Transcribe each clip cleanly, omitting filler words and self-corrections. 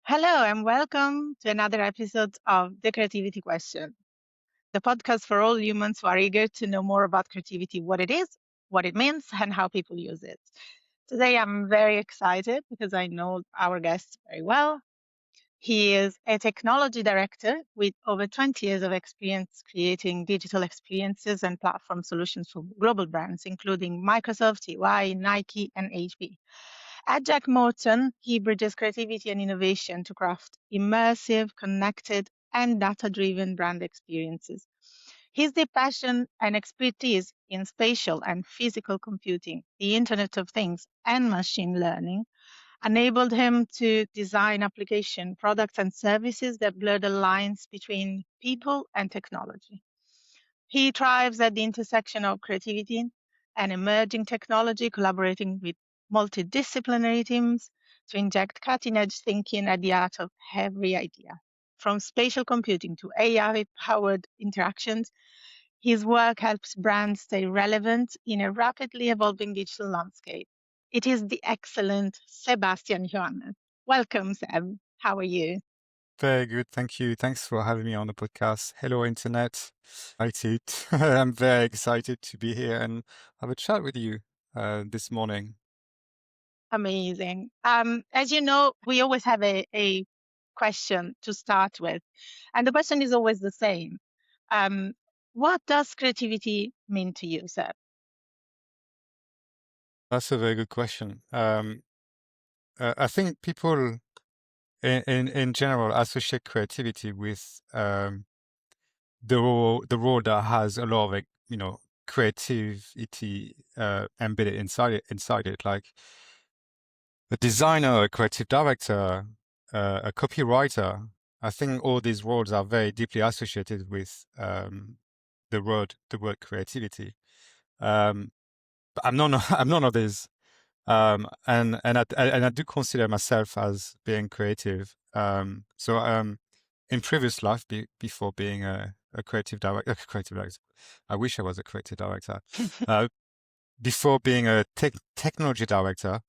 Hello, and welcome to another episode of The Creativity Question, the podcast for all humans who are eager to know more about creativity, what it is, what it means, and how people use it. Today, I'm very excited because I know our guest very well. He is a technology director with over 20 years of experience creating digital experiences and platform solutions for global brands, including Microsoft, EY, Nike, and HP. At Jack Morton, he bridges creativity and innovation to craft immersive, connected, and data driven brand experiences. His deep passion and expertise in spatial and physical computing, the Internet of Things, and machine learning enabled him to design application products and services that blur the lines between people and technology. He thrives at the intersection of creativity and emerging technology, collaborating with multidisciplinary teams to inject cutting edge thinking at the heart of every idea. From spatial computing to AI powered interactions, his work helps brands stay relevant in a rapidly evolving digital landscape. It is the excellent Sebastien Jouhans. Welcome, Seb. How are you? Very good. Thank you. Thanks for having me on the podcast. Hello, Internet. Excited. I'm very excited to be here and have a chat with you this morning. Amazing. As you know, we always have a question to start with, and the question is always the same. Um, what does creativity mean to you, Seb? That's a very good question. I think people in general associate creativity with the role that has a lot of creativity embedded inside it, like a designer, a creative director, a copywriter. I think all these roles are very deeply associated with the word creativity. But I'm not I'm none of these. And I do consider myself as being creative. So in previous life, before being a creative director, I wish I was a creative director. Uh, Before being a technology director,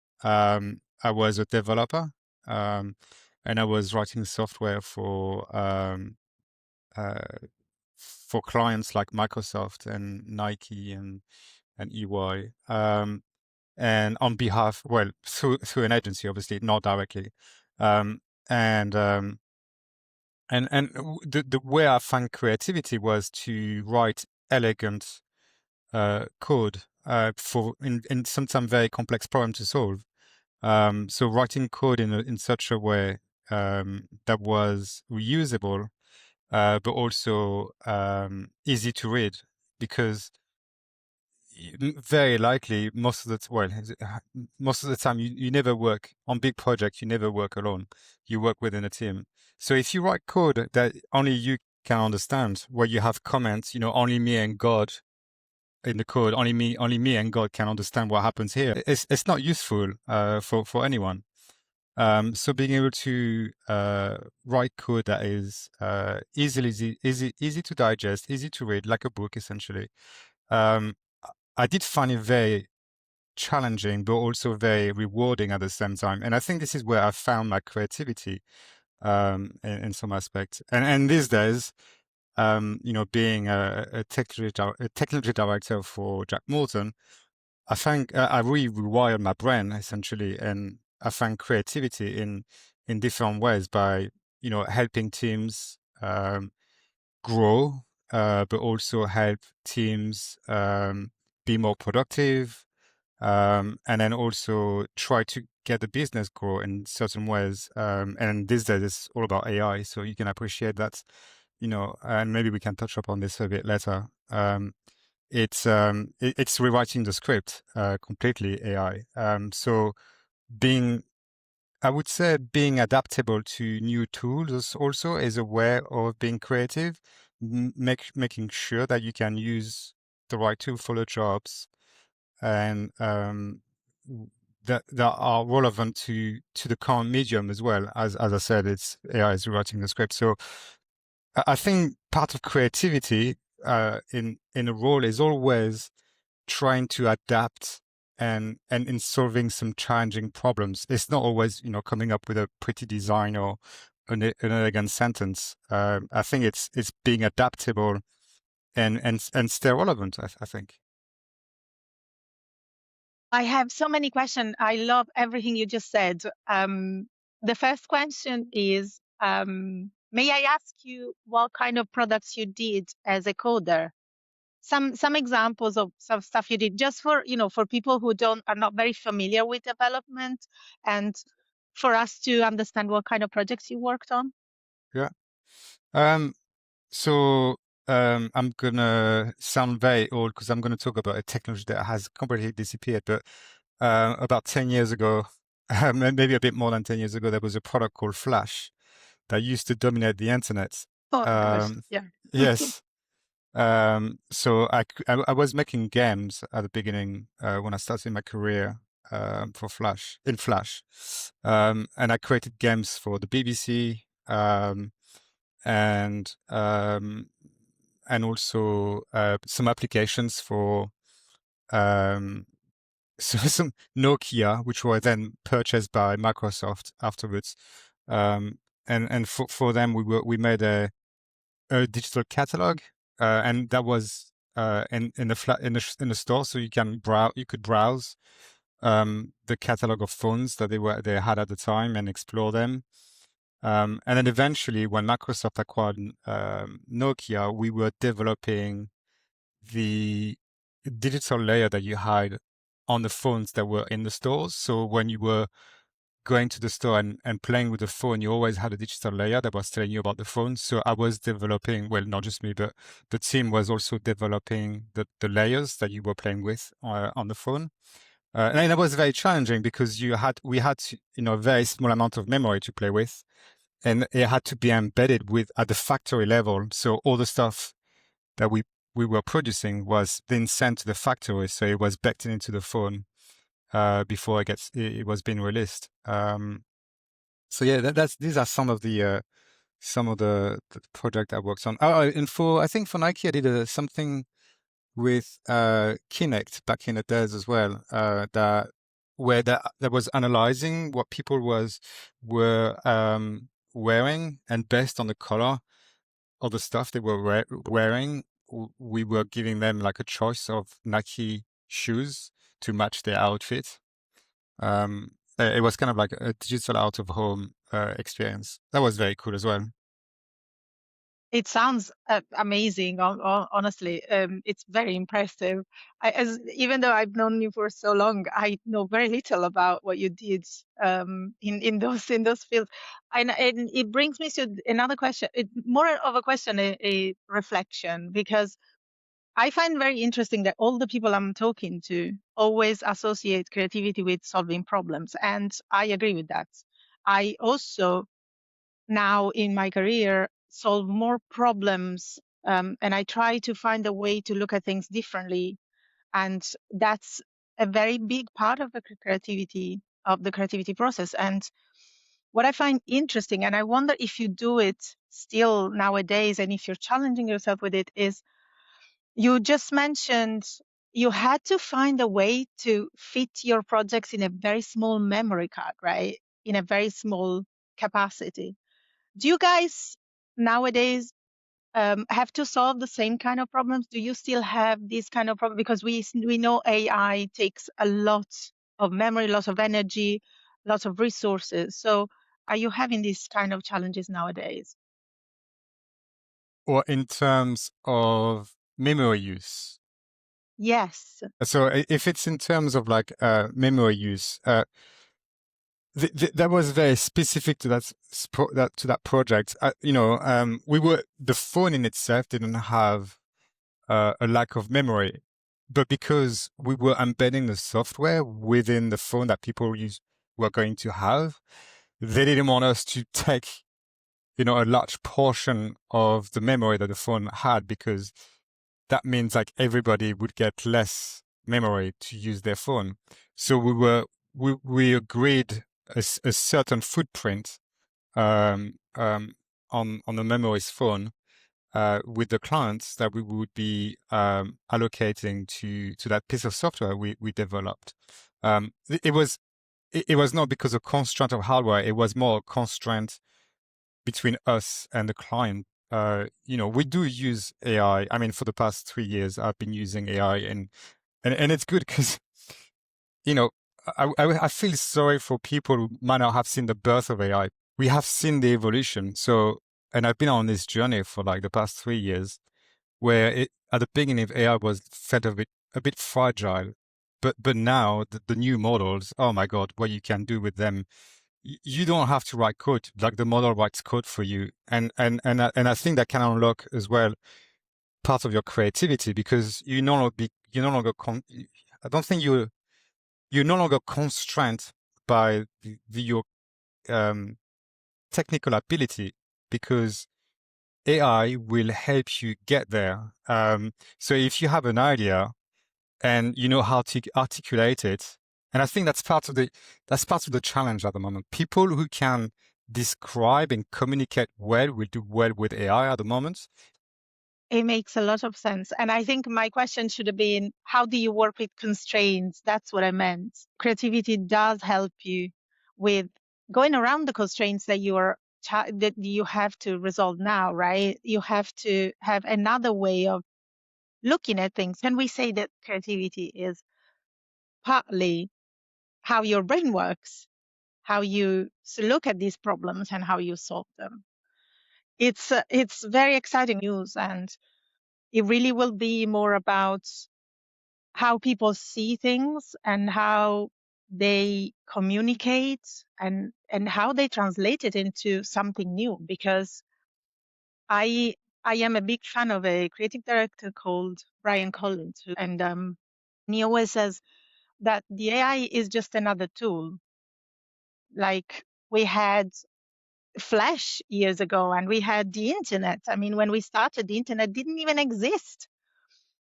I was a developer, and I was writing software uh, for clients like Microsoft and Nike and EY. And on behalf, well, through an agency, obviously, not directly. Um, and the way I found creativity was to write elegant code for in sometimes very complex problem to solve. So writing code in such a way that was reusable, but also easy to read, because very likely most of the time you never work on big projects. You never work alone. You work within a team. So if you write code that only you can understand, where you have comments, only me and God in the code, only me and God can understand what happens here. It's not useful for anyone. So being able to write code that is easy to digest, easy to read, like a book essentially. Um, I did find it very challenging, but also very rewarding at the same time. And I think this is where I found my creativity in some aspects. And these days, being a technology director for Jack Morton, I think I really rewired my brain essentially, and I find creativity in different ways by helping teams grow, but also help teams be more productive, and then also try to get the business grow in certain ways. And these days it's all about AI, so you can appreciate that, and maybe we can touch upon this a bit later. It's rewriting the script completely AI. So being I would say being adaptable to new tools also is a way of being creative, making sure that you can use the right tool for the jobs, and that are relevant to the current medium as well. As I said, it's AI is rewriting the script. So I think part of creativity in a role is always trying to adapt and in solving some challenging problems. It's not always, coming up with a pretty design or an elegant sentence. I think it's being adaptable and stay relevant, I think. I have so many questions. I love everything you just said. The first question is, may I ask you what kind of products you did as a coder? Some examples of some stuff you did, just for for people who are not very familiar with development, and for us to understand what kind of projects you worked on. Yeah. So I'm gonna sound very old because I'm gonna talk about a technology that has completely disappeared. But about 10 years ago, maybe a bit more than 10 years ago, there was a product called Flash that used to dominate the internet. Oh my gosh, Um, yeah. yes. So I was making games at the beginning when I started my career for Flash, and I created games for the BBC. And also some applications for um, so some Nokia, which were then purchased by Microsoft afterwards. And for them, we made a digital catalog, and that was in the store, so you could browse the catalog of phones that they had at the time and explore them. And then eventually, when Microsoft acquired Nokia, we were developing the digital layer that you had on the phones that were in the stores. So when you were going to the store and playing with the phone, you always had a digital layer that was telling you about the phone. So I was developing, well, not just me, but the team was also developing the layers that you were playing with on the phone. And that was very challenging because we had a very small amount of memory to play with, and it had to be embedded at the factory level. So all the stuff that we were producing was then sent to the factory, so it was backed into the phone before it was being released. So yeah, these are some of the project I worked on. Oh, and I think for Nike, I did something with Kinect back in the days as well. That was analyzing what people were wearing, and based on the color of the stuff they were wearing, we were giving them like a choice of Nike shoes to match their outfit. It was kind of like a digital out of home experience. That was very cool as well. It sounds amazing. Honestly, it's very impressive. Even though I've known you for so long, I know very little about what you did in those fields. And it brings me to another question. More of a question, a reflection, because I find very interesting that all the people I'm talking to always associate creativity with solving problems, and I agree with that. I also now in my career solve more problems, and I try to find a way to look at things differently, and that's a very big part of the creativity process. And what I find interesting, and I wonder if you do it still nowadays and if you're challenging yourself with it, is you just mentioned you had to find a way to fit your projects in a very small memory card, right? In a very small capacity. Do you guys nowadays have to solve the same kind of problems? Do you still have this kind of problem? Because we know AI takes a lot of memory, lots of energy, lots of resources. So are you having these kind of challenges nowadays? Or in terms of memory use. Yes. So if it's in terms of like memory use, that was very specific to that project. The phone in itself didn't have a lack of memory, but because we were embedding the software within the phone that people were going to have, they didn't want us to take a large portion of the memory that the phone had, because that means like everybody would get less memory to use their phone. So we agreed a certain footprint on the memory's phone, with the clients that we would be allocating to that piece of software we developed. It was not because of constraint of hardware. It was more a constraint between us and the client. We do use AI. I mean, for the past 3 years, I've been using AI, and it's good because I feel sorry for people who might not have seen the birth of AI. We have seen the evolution. So, and I've been on this journey for like the past 3 years, where at the beginning of AI was felt a bit fragile, but now the new models, oh my God, what you can do with them. You don't have to write code, like the model writes code for you, and I think that can unlock as well part of your creativity, because I don't think you're no longer constrained by your technical ability, because AI will help you get there. So if you have an idea and you know how to articulate it, and I think that's part of the challenge at the moment. People who can describe and communicate well will do well with AI at the moment. It makes a lot of sense. And I think my question should have been, how do you work with constraints? That's what I meant. Creativity does help you with going around the constraints that that you have to resolve now, right? You have to have another way of looking at things. And we say that creativity is partly how your brain works, how you look at these problems and how you solve them. It's very exciting news, and it really will be more about how people see things and how they communicate and how they translate it into something new. Because I I am a big fan of a creative director called Brian Collins, and he always says that the AI is just another tool. Like we had Flash years ago and we had the internet. I mean, when we started, the internet didn't even exist.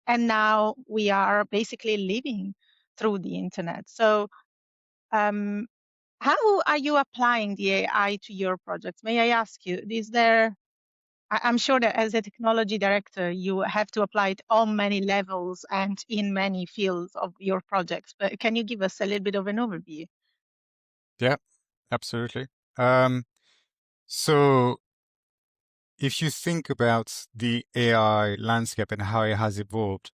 And now we are basically living through the internet. So, how are you applying the AI to your projects? May I ask you, I'm sure that as a technology director, you have to apply it on many levels and in many fields of your projects, but can you give us a little bit of an overview? Yeah, absolutely. So if you think about the AI landscape and how it has evolved,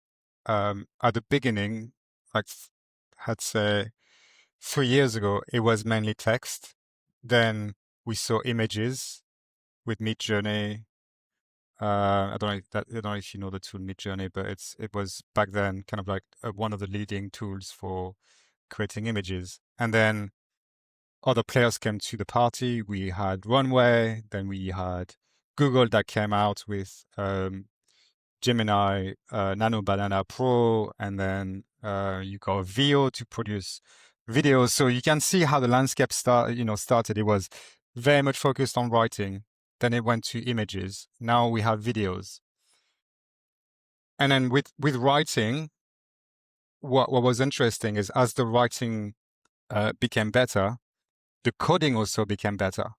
at the beginning, like I'd say 3 years ago, it was mainly text. Then we saw images with Midjourney. I don't know if you know the tool Midjourney, but it was back then kind of like one of the leading tools for creating images. And then other players came to the party. We had Runway, then we had Google that came out with Gemini Nano Banana Pro, and then you got Veo to produce videos. So you can see how the landscape started. It was very much focused on writing. Then it went to images. Now we have videos. And then with writing, what was interesting is as the writing became better, the coding also became better.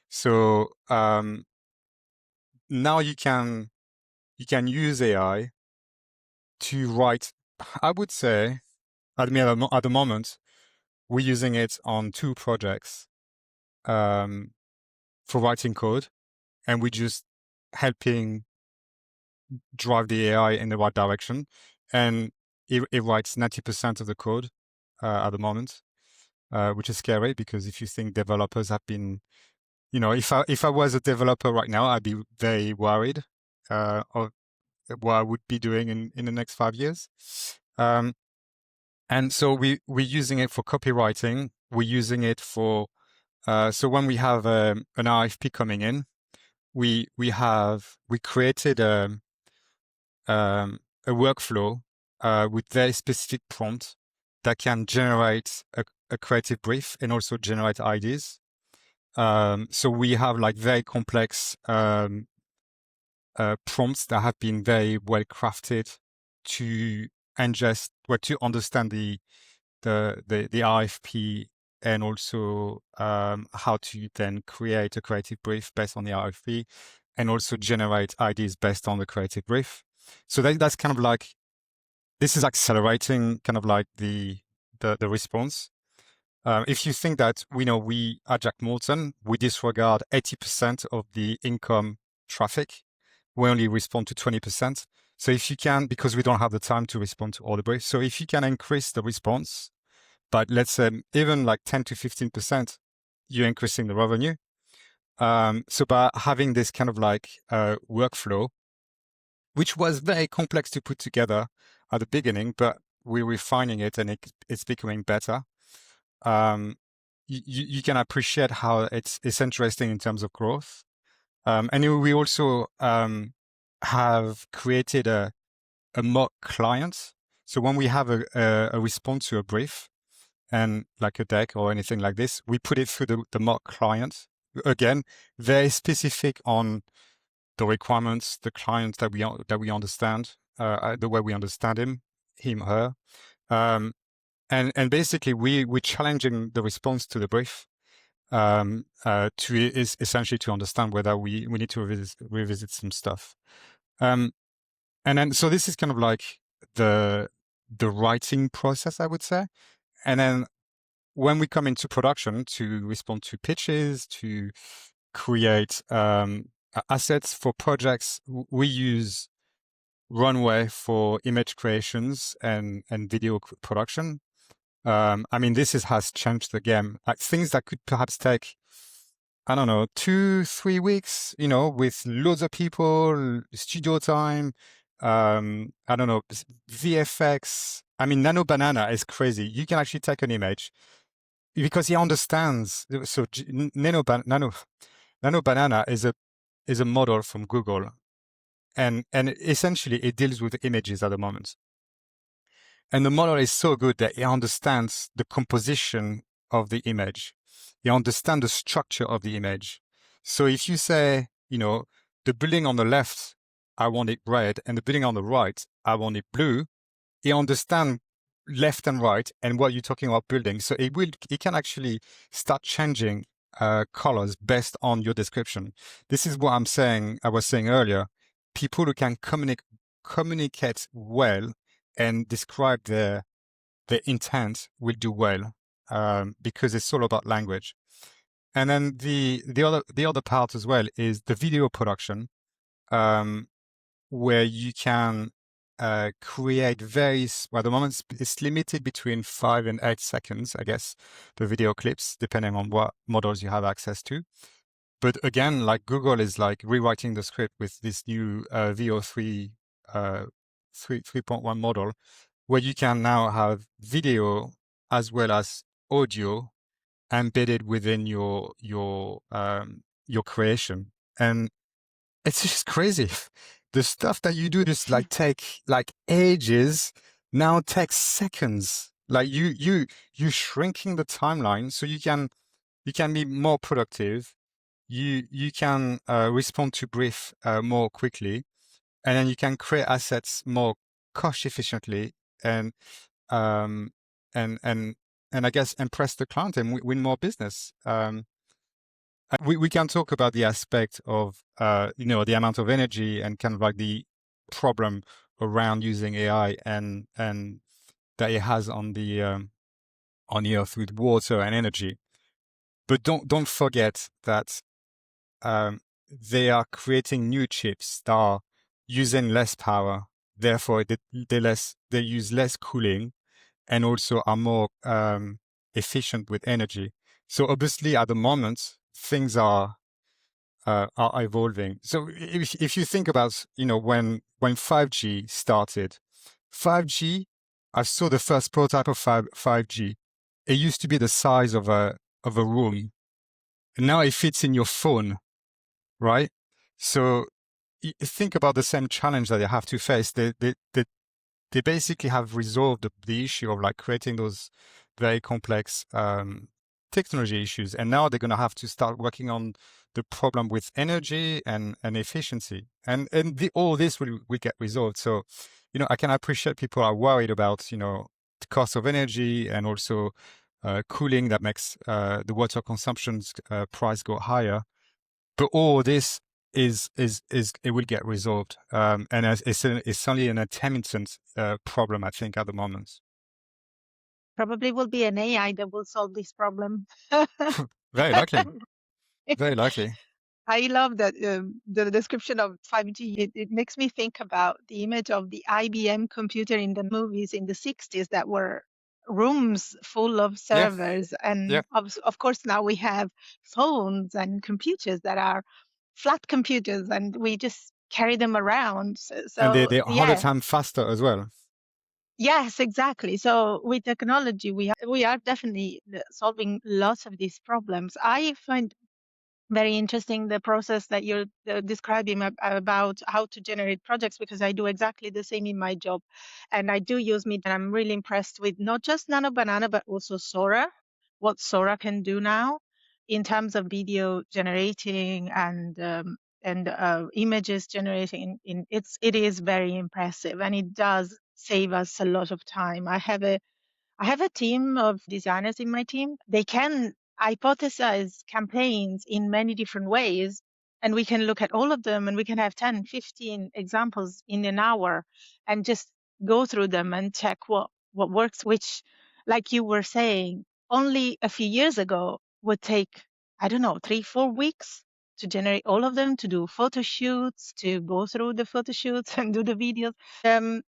So now you can use AI to write. I would say at the moment we're using it on 2 projects for writing code, and we're just helping drive the AI in the right direction. And it writes 90% of the code at the moment, which is scary, because if you think developers have been, if I was a developer right now, I'd be very worried of what I would be doing in the next 5 years. And so we're using it for copywriting. We're using it for so when we have an RFP coming in, we created a workflow with very specific prompt that can generate a creative brief and also generate ideas. So we have like very complex prompts that have been very well crafted to ingest, to understand the RFP, and also how to then create a creative brief based on the RFP. and also generate ideas based on the creative brief. So that's kind of like, this is accelerating kind of like the response. If you think that we at Jack Morton, we disregard 80% of the income traffic, we only respond to 20%. So if you can, because we don't have the time to respond to all the briefs, so if you can increase the response, but let's say even like 10 to 15%, you're increasing the revenue. So by having this kind of like workflow, which was very complex to put together at the beginning, but we're refining it and it's becoming better. You can appreciate how it's interesting in terms of growth. And we also have created a mock client. So when we have a response to a brief and like a deck or anything like this, we put it through the mock client. Again, very specific on the requirements, the clients that we understand, the way we understand him, her. And basically we're challenging the response to the brief is essentially to understand whether we need to revisit some stuff. And then, so this is kind of like the writing process, I would say. And then when we come into production to respond to pitches, to create assets for projects, we use Runway for image creations and video production. I mean, has changed the game. Like things that could perhaps take, I don't know, 2-3 weeks, with loads of people, studio time, I don't know, VFX. I mean, Nano Banana is crazy. You can actually take an image because he understands. So Nano Banana is a model from Google, and essentially it deals with images at the moment. And the model is so good that it understands the composition of the image. It understands the structure of the image. So if you say, the building on the left, I want it red, and the building on the right, I want it blue, it understands left and right and what you're talking about building. So it can actually start changing colors based on your description. This is what I was saying earlier. People who can communicate well and describe their intent will do well, because it's all about language. And then the other part as well is the video production, where you can create at the moment it's limited between 5 and 8 seconds, I guess, the video clips, depending on what models you have access to. But again, like Google is like rewriting the script with this new VO3 3.1 model, where you can now have video as well as audio embedded within your creation. And it's just crazy. The stuff that you do just like take like ages now takes seconds. Like you're shrinking the timeline so you can be more productive. You can respond to brief more quickly, and then you can create assets more cost efficiently, and I guess impress the client and win more business. We can talk about the aspect of the amount of energy and kind of like the problem around using AI and that it has on the earth with water and energy. But don't forget that they are creating new chips that are using less power. Therefore, they use less cooling, and also are more efficient with energy. So obviously, at the moment, things are evolving. So if you think about when 5G started, 5G, I saw the first prototype of 5G. It used to be the size of a room. And now it fits in your phone, right? So think about the same challenge that they have to face. They basically have resolved the issue of like creating those very complex technology issues, and now they're going to have to start working on the problem with energy and efficiency, and all this will get resolved. So I can appreciate people are worried about the cost of energy and also cooling that makes the water consumption's price go higher, but all this it will get resolved. And it's only an intermittent problem, I think, at the moment. Probably will be an AI that will solve this problem. Very likely. Very likely. I love that the description of 5G. It makes me think about the image of the IBM computer in the movies in the 60s that were rooms full of Yeah. servers. Yeah. And of course, now we have phones and computers that are flat computers and we just carry them around. And So they're all the yeah, time faster as well. yes, exactly. So with technology, we are definitely solving lots of these problems. I find very interesting the process that you're describing about how to generate projects, because I do exactly the same in my job, and I do use Meet, and I'm really impressed with not just Nano Banana but also Sora, what Sora can do now in terms of video generating and images generating. It is very impressive, and it does save us a lot of time. I have a team of designers in my team. They can hypothesize campaigns in many different ways, and we can look at all of them and we can have 10, 15 examples in an hour and just go through them and check what works, which, like you were saying, only a few years ago would take, I don't know, 3, 4 weeks to generate all of them, to do photo shoots, to go through the photo shoots and do the videos.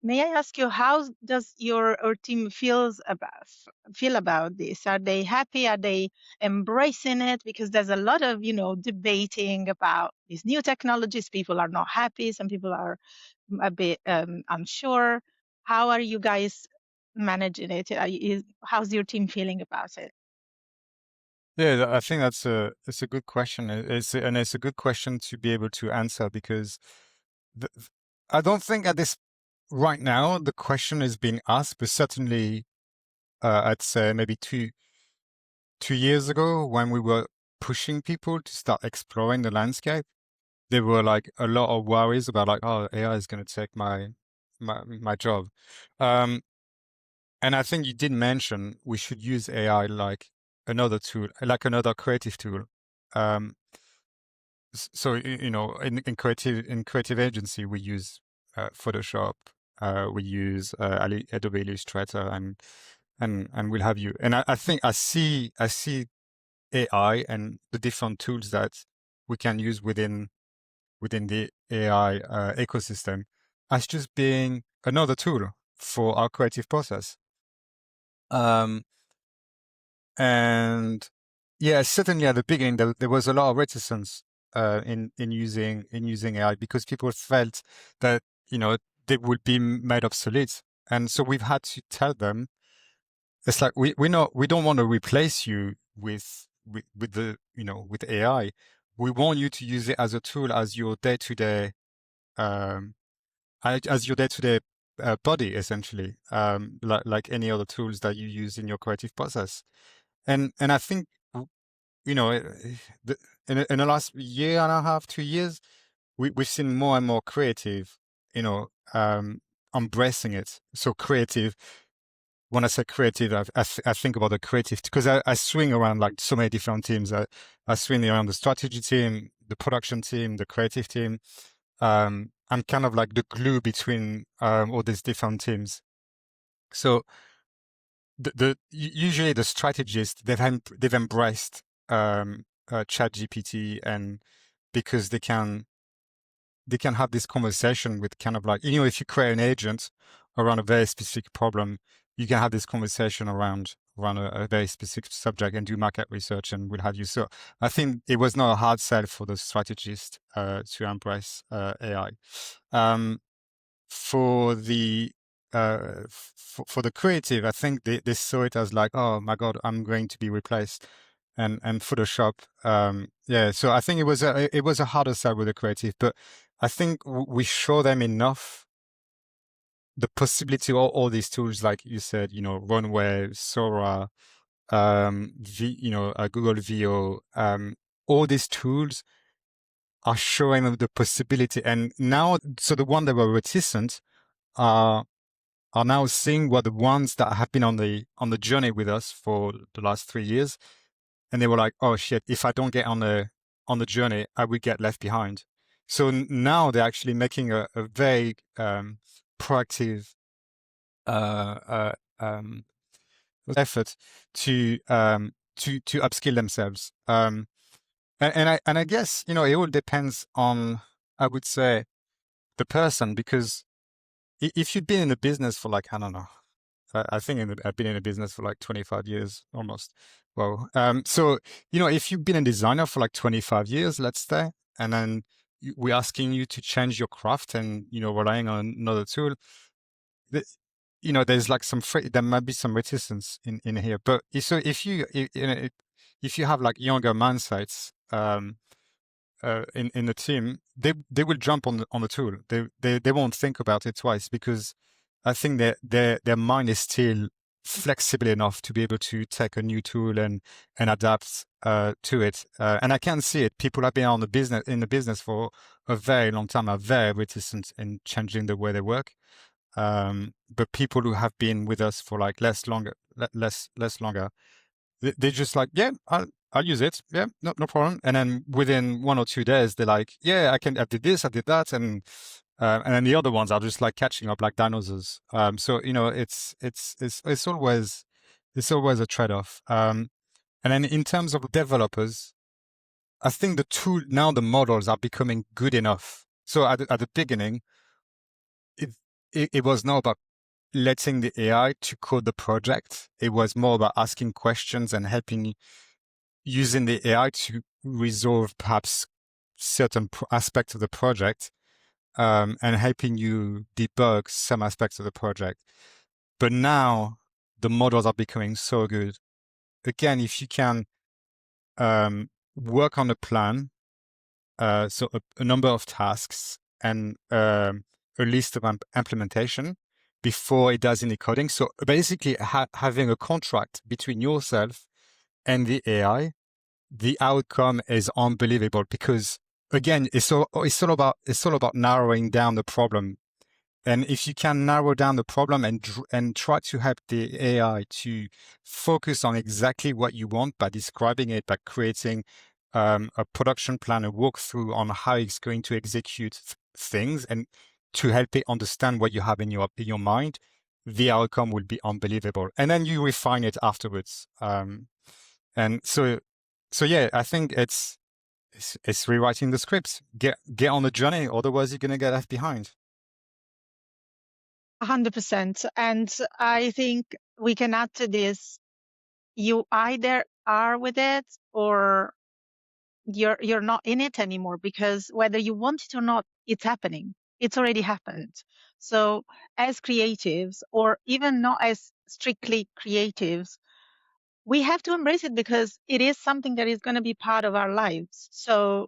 May I ask you, how does your team feel about this? Are they happy? Are they embracing it? Because there's a lot of debating about these new technologies. People are not happy. Some people are a bit unsure. How are you guys managing it? How's your team feeling about it? Yeah, I think it's a good question. It's a good question to be able to answer because the, I don't think at this right now the question is being asked, but certainly I'd say maybe 2 years ago when we were pushing people to start exploring the landscape, there were like a lot of worries about like, oh, AI is going to take my job. Um, and I think you did mention we should use AI like another tool, like another creative tool. Um, so in creative agency we use Photoshop, we use Adobe Illustrator, and we'll have you. And I think I see AI and the different tools that we can use within the AI ecosystem as just being another tool for our creative process. Um, and yeah, certainly at the beginning there was a lot of reticence in using AI because people felt that they would be made obsolete, and so we've had to tell them it's like we don't want to replace you with the with AI. We want you to use it as a tool as your day-to-day um, as your day-to-day body, essentially, like any other tools that you use in your creative process. And I think you know the, in the last year and a half, 2 years, we've seen more and more creative, embracing it. So creative. When I say creative, I think about the creative because I swing around like so many different teams. I swing around the strategy team, the production team, the creative team. I'm kind of like the glue between all these different teams. So usually the strategists they've embraced ChatGPT, and because they can have this conversation with kind of like if you create an agent around a very specific problem, you can have this conversation around a very specific subject and do market research and what have you. So I think it was not a hard sell for the strategist to embrace AI. For the for the creative, I think they saw it as like, oh my God, I'm going to be replaced, and Photoshop. Yeah, so I think it was a harder sell with the creative, but I think we show them enough the possibility of all these tools, like you said, Runway, Sora, Google VO, all these tools are showing them the possibility. And now, so the one that were reticent are now seeing what the ones that have been on the journey with us for the last 3 years, and they were like, oh shit, if I don't get on the journey, I will get left behind. So now they're actually making a very proactive uh, uh, um, effort to upskill themselves. And I guess, it all depends on, I would say, the person, because if you've been in the business for like, I don't know, I think I've been in a business for like 25 years almost. Well, so, if you've been a designer for like 25 years, let's say, and then we're asking you to change your craft and, relying on another tool, there's like there might be some reticence in here. But so if you have like younger mindsets, in the team, they will jump on the tool. They won't think about it twice, because I think that their mind is still flexible enough to be able to take a new tool and adapt to it. And I can see it. People have been in the business for a very long time are very reticent in changing the way they work. But people who have been with us for like less longer, they're just like, yeah, I'll use it. Yeah, no problem. And then within 1 or 2 days, they're like, yeah, I did this, I did that, and then the other ones are just like catching up like dinosaurs. So it's always a trade-off. And then in terms of developers, I think the models are becoming good enough. So at the beginning, it was not about letting the AI to code the project. It was more about asking questions and using the AI to resolve perhaps certain aspects of the project, and helping you debug some aspects of the project. But now the models are becoming so good. Again, if you can work on a plan, so a number of tasks and a list of implementation before it does any coding. So basically having a contract between yourself and the AI, the outcome is unbelievable, because again, it's all about narrowing down the problem. And if you can narrow down the problem and try to help the AI to focus on exactly what you want by describing it, by creating a production plan, a walkthrough on how it's going to execute things, and to help it understand what you have in your mind, the outcome will be unbelievable. And then you refine it afterwards. And so yeah, I think it's rewriting the scripts. Get on the journey, otherwise you're gonna get left behind. 100%. And I think we can add to this, you either are with it or you're not in it anymore, because whether you want it or not, it's happening. It's already happened. So as creatives, or even not as strictly creatives, we have to embrace it, because it is something that is going to be part of our lives. So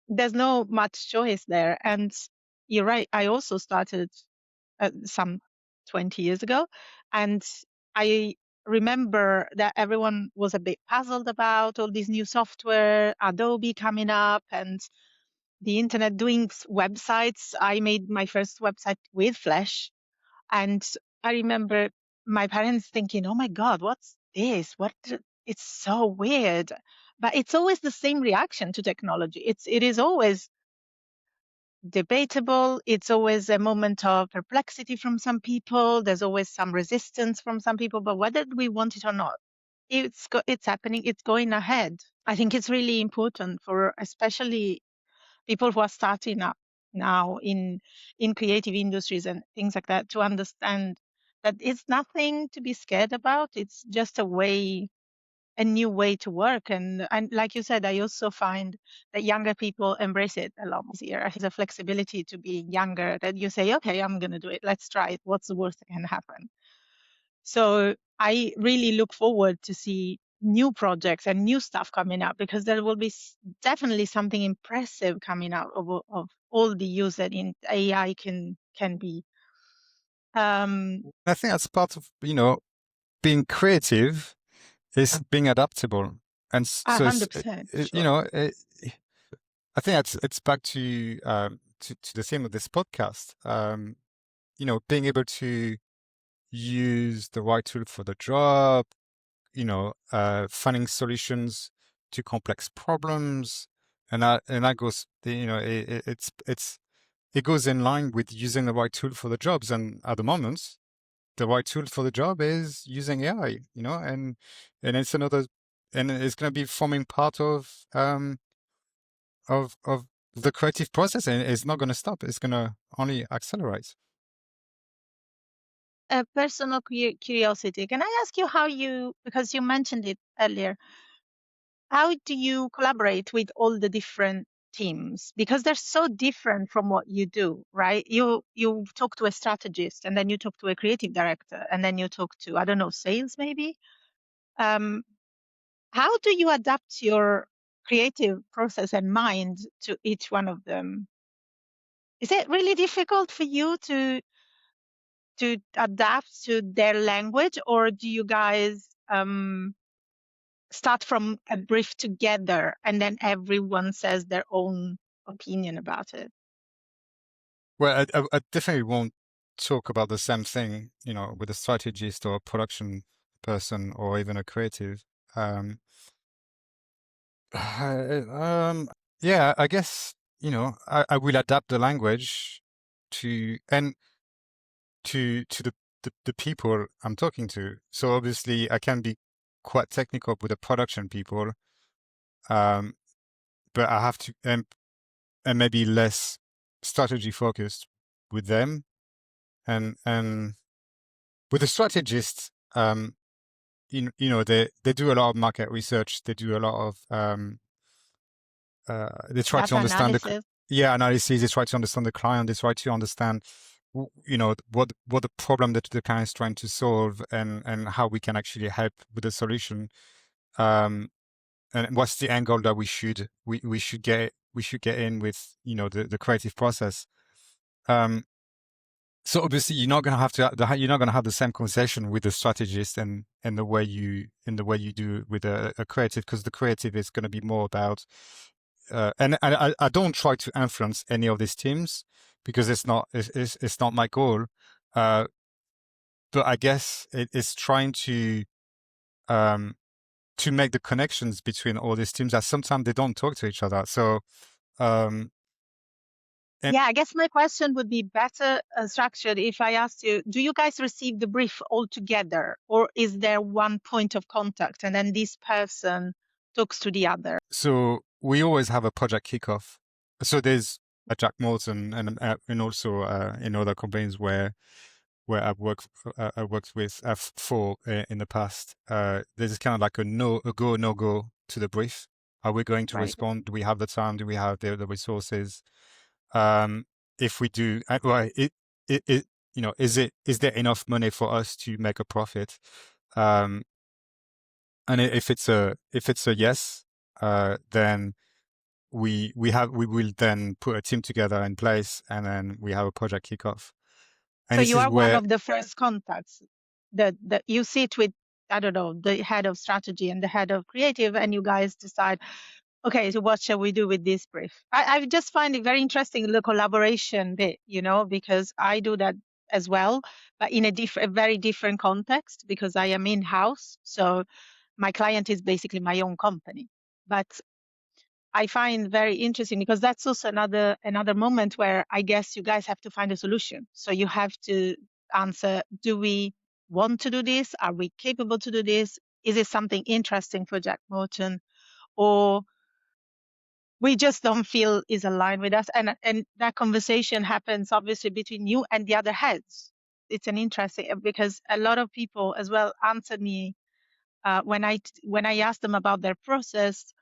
there's no much choice there. And you're right. I also started some 20 years ago. And I remember that everyone was a bit puzzled about all this new software, Adobe coming up, and the internet doing websites. I made my first website with Flash. And I remember my parents thinking, oh my God, what's this? It's so weird. But it's always the same reaction to technology. It is always debatable. It's always a moment of perplexity from some people. There's always some resistance from some people. But whether we want it or not, it's happening. It's going ahead. I think it's really important for especially people who are starting up now in creative industries and things like that, to understand that it's nothing to be scared about. It's just a new way to work. And like you said, I also find that younger people embrace it a lot easier. There's a flexibility to being younger, that you say, okay, I'm going to do it. Let's try it. What's the worst that can happen? So I really look forward to see new projects and new stuff coming up, because there will be definitely something impressive coming out of all the use that in AI can be. I think that's part of, being creative is being adaptable. And so it's, 100% sure. I think it's back to the theme of this podcast. Being able to use the right tool for the job, finding solutions to complex problems, and that goes, it goes in line with using the right tool for the jobs. And at the moment, the right tool for the job is using AI, and it's another, and it's going to be forming part of the creative process, and it's not going to stop. It's going to only accelerate. A personal curiosity. Can I ask you how because you mentioned it earlier, how do you collaborate with all the different teams? Because they're so different from what you do, right? You talk to a strategist, and then you talk to a creative director, and then you talk to, I don't know, sales maybe. Um, how do you adapt your creative process and mind to each one of them? Is it really difficult for you to adapt to their language, or do you guys start from a brief together and then everyone says their own opinion about it? Well, I definitely won't talk about the same thing, with a strategist or a production person or even a creative. Um, yeah, I guess, I will adapt the language to and to the people I'm talking to. So obviously I can be quite technical with the production people, um, but I have to, and maybe less strategy focused with them. And with the strategists, they do a lot of market research. They do a lot of, they try to Data understand analysis. analysis. They try to understand the client. They try to understand, what the problem that the client is trying to solve, and how we can actually help with the solution. And what's the angle that we should get in with, the creative process. So obviously you're not going to have the same conversation with the strategist and the way you do with a creative, because the creative is going to be more about, and I don't try to influence any of these teams, because it's not my goal. But I guess it's trying to make the connections between all these teams, that sometimes they don't talk to each other. So, um, and Yeah, I guess my question would be better structured if I asked you, do you guys receive the brief all together, or is there one point of contact and then this person talks to the other? so we always have a project kickoff. So there's a Jack Morton, and also in other companies where I worked with for in the past. There's kind of like a go no go to the brief. Are we going to Right. respond? Do we have the time? Do we have the resources? Um, if we do, well, is there enough money for us to make a profit? Um, and if it's a yes, then we will then put a team together in place, and then we have a project kickoff. And So this you is are one where, of the first contacts that you sit with, I don't know, the head of strategy and the head of creative, and you guys decide, okay, so what shall we do with this brief? I just find it very interesting, the collaboration bit, because I do that as well, but in a very different context, because I am in-house. So my client is basically my own company. But I find very interesting because that's also another moment where I guess you guys have to find a solution. So you have to answer, do we want to do this? Are we capable to do this? Is it something interesting for Jack Morton? Or we just don't feel is aligned with us? And that conversation happens obviously between you and the other heads. It's an interesting, because a lot of people as well answered me when I asked them about their process.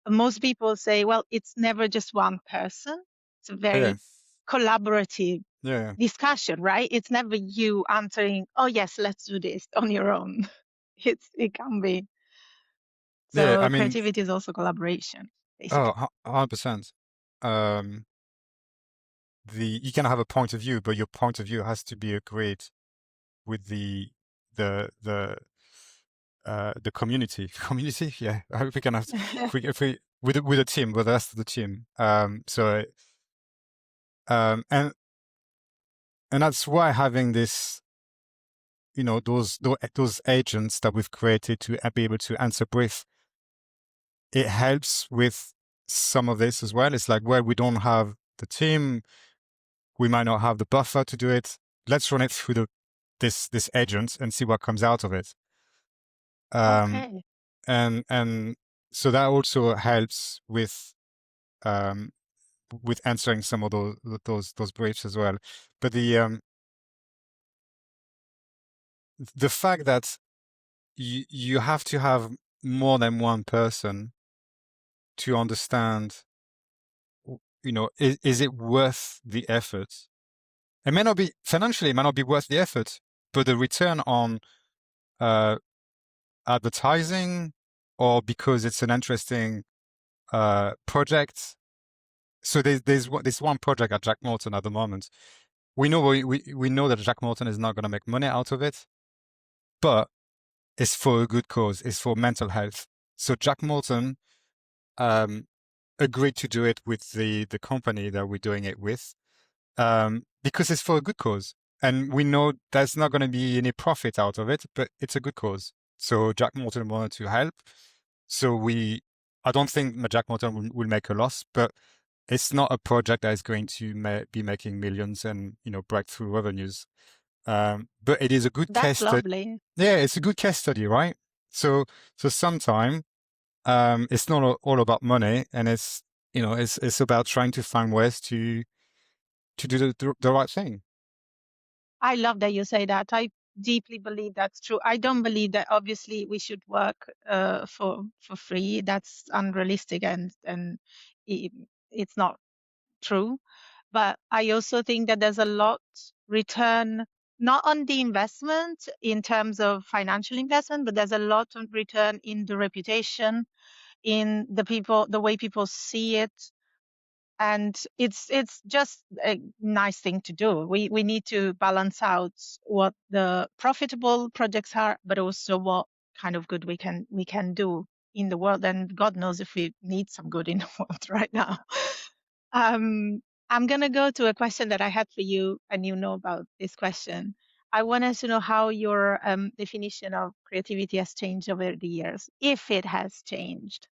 Most people say, well, it's never just one person. It's a yeah, very collaborative yeah, discussion, right? It's never you answering, oh yes, let's do this on your own. It can be. yeah. I So mean, creativity is also collaboration, oh, basically. 100%. Um, you can have a point of view, but your point of view has to be agreed with the the the community. Community, yeah. I hope we can have if we with a team, with the rest of the team. And that's why having this, those agents that we've created to be able to answer brief, it helps with some of this as well. It's like, well, we don't have the team, we might not have the buffer to do it. Let's run it through this agent and see what comes out of it. Okay. And so that also helps um, with answering some of those briefs as well. But the fact that you have to have more than one person to understand, is it worth the effort? It may not be financially, it might not be worth the effort, but the return on advertising, or because it's an interesting project. So there's this one project at Jack Morton at the moment. We know that Jack Morton is not going to make money out of it, but it's for a good cause. It's for mental health. So Jack Morton agreed to do it with the company that we're doing it with, because it's for a good cause. And we know there's not going to be any profit out of it, but it's a good cause. So Jack Morton wanted to help. So I don't think Jack Morton will make a loss, but it's not a project that is going to be making millions and, breakthrough revenues. But it is a good case That's study. lovely. Yeah, it's a good case study, right? So sometime, it's not all about money, and it's about trying to find ways to do the right thing. I love that you say that. I deeply believe that's true. I don't believe that obviously we should work for free. That's unrealistic and it, it's not true. But I also think that there's a lot return, not on the investment in terms of financial investment, but there's a lot of return in the reputation, in the way people see it, and it's just a nice thing to do. We need to balance out what the profitable projects are, but also what kind of good we can do in the world. And God knows if we need some good in the world right now. um I'm gonna go to a question that I had for you, and you know about this question. I wanted to know how your definition of creativity has changed over the years, if it has changed.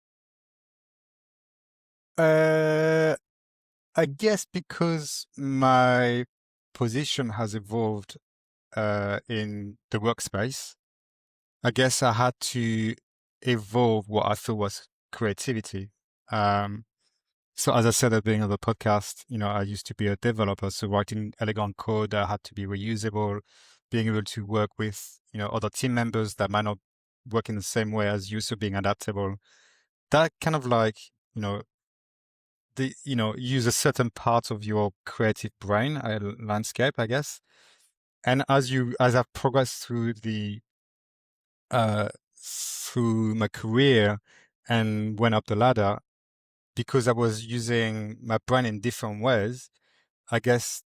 Uh, I guess because my position has evolved in the workspace, I guess I had to evolve what I thought was creativity. Um, so as I said at the beginning of the podcast, I used to be a developer, so writing elegant code that had to be reusable, being able to work with, other team members that might not work in the same way as you, so being adaptable. That kind of like, use a certain part of your creative brain, landscape, I guess. And as I've progressed through my career and went up the ladder, because I was using my brain in different ways, I guess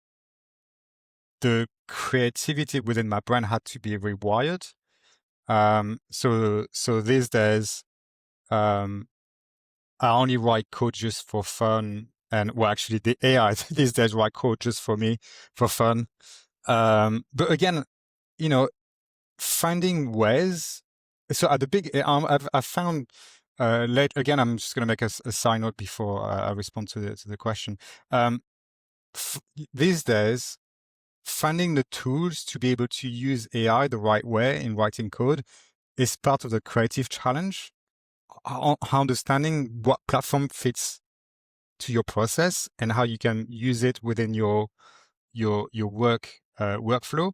the creativity within my brain had to be rewired. So these days, um, I only write code just for fun. And well, actually, the AI these days write code just for me, for fun. But again, finding ways. So at the big, I've found late again. I'm just going to make a side note before I respond to the question. These days, finding the tools to be able to use AI the right way in writing code is part of the creative challenge. Understanding what platform fits to your process and how you can use it within your workflow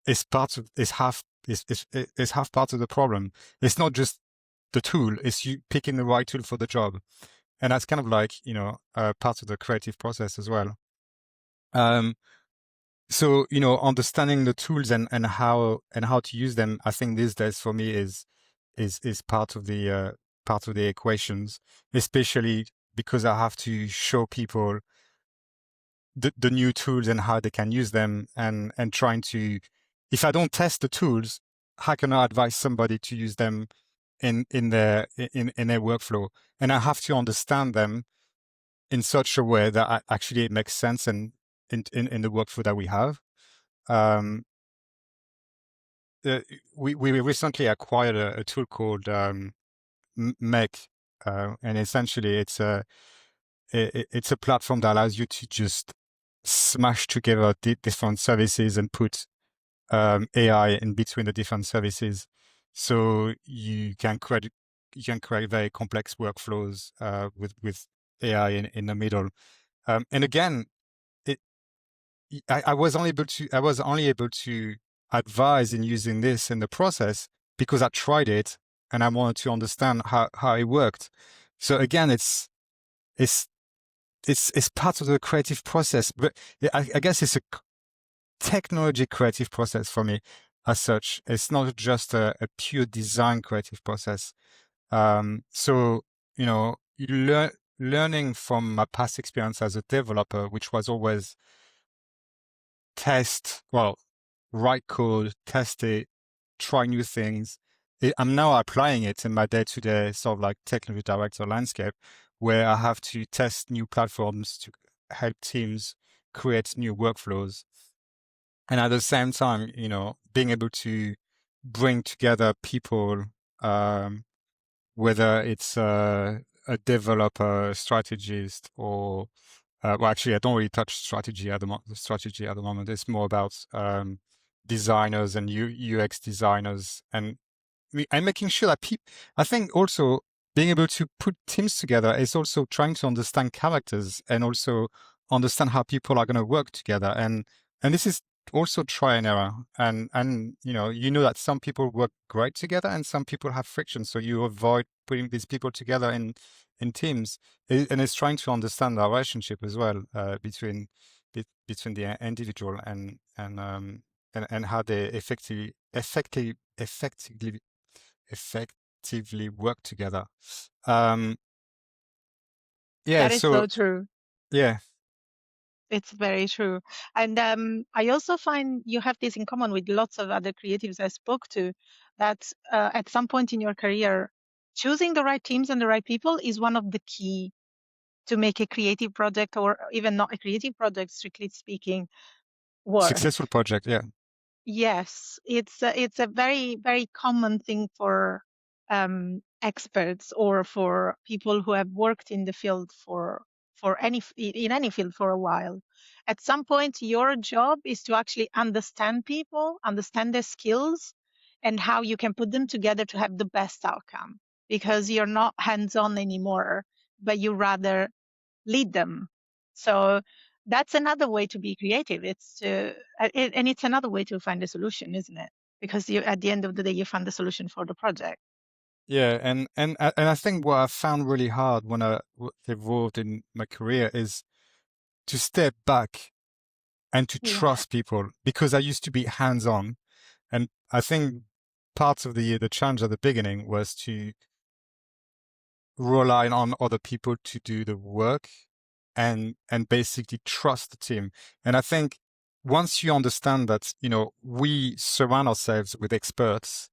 is half part of the problem. It's not just the tool; it's you picking the right tool for the job, and that's kind of like part of the creative process as well. So understanding the tools and how to use them, I think these days for me is part of the equations, especially because I have to show people the new tools and how they can use them, and trying to, if I don't test the tools, how can I advise somebody to use them in their workflow? And I have to understand them in such a way that actually it makes sense and in the workflow that we have. Um, we recently acquired a tool called Make, And essentially it's a platform that allows you to just smash together different services and put AI in between the different services. So you can create very complex workflows with AI in the middle. And again, it, I was only able to advise in using this in the process because I tried it and I wanted to understand how it worked. So again, it's it's part of the creative process, but I guess it's a technology creative process for me as such. It's not just a pure design creative process. So, you know, learning from my past experience as a developer, which was always write code, test it, try new things. I'm now applying it in my day-to-day sort of like technology director landscape, where I have to test new platforms to help teams create new workflows. And at the same time, you know, being able to bring together people, um, whether it's a developer, strategist, or well, actually, I don't really touch strategy at the moment. It's more about designers and UX designers, and making sure that people. I think also being able to put teams together is also trying to understand characters and also understand how people are going to work together, and this is also try and error, and you know that some people work great together and some people have friction, so you avoid putting these people together in teams. And it's trying to understand the relationship as well between the individual and how they effectively work together. Um, yeah, That is so so true. yeah, It's very true. And I also find you have this in common with lots of other creatives I spoke to, that at some point in your career, choosing the right teams and the right people is one of the key to make a creative project, or even not a creative project, strictly speaking, work. successful project. Yeah, Yes, it's a very, very common thing for experts or for people who have worked in the field for in any field for a while. At some point, your job is to actually understand people, understand their skills, and how you can put them together to have the best outcome. Because you're not hands-on anymore, but you rather lead them. So that's another way to be creative. And it's another way to find a solution, isn't it? Because you, at the end of the day, you find the solution for the project. yeah, and I think what I found really hard when I evolved in my career is to step back and to Yeah, trust people because I used to be hands-on, and I think parts of the challenge at the beginning was to rely on other people to do the work and basically trust the team. And I think once you understand that, you know, we surround ourselves with experts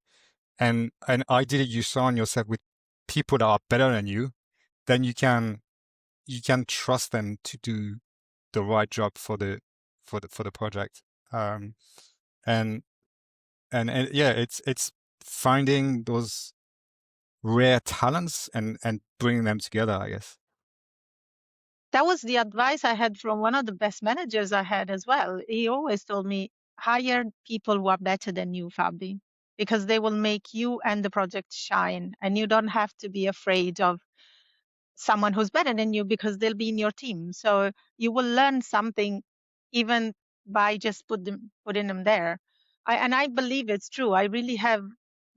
and ideally you surround yourself with people that are better than you, then you can trust them to do the right job for the project. Um, and and yeah, it's finding those rare talents and bringing them together, I guess. that was the advice I had from one of the best managers I had as well. He always told me, hire people who are better than you, Fabi, because they will make you and the project shine, and you don't have to be afraid of someone who's better than you because they'll be in your team. So you will learn something even by just putting them there. And I believe it's true. I really have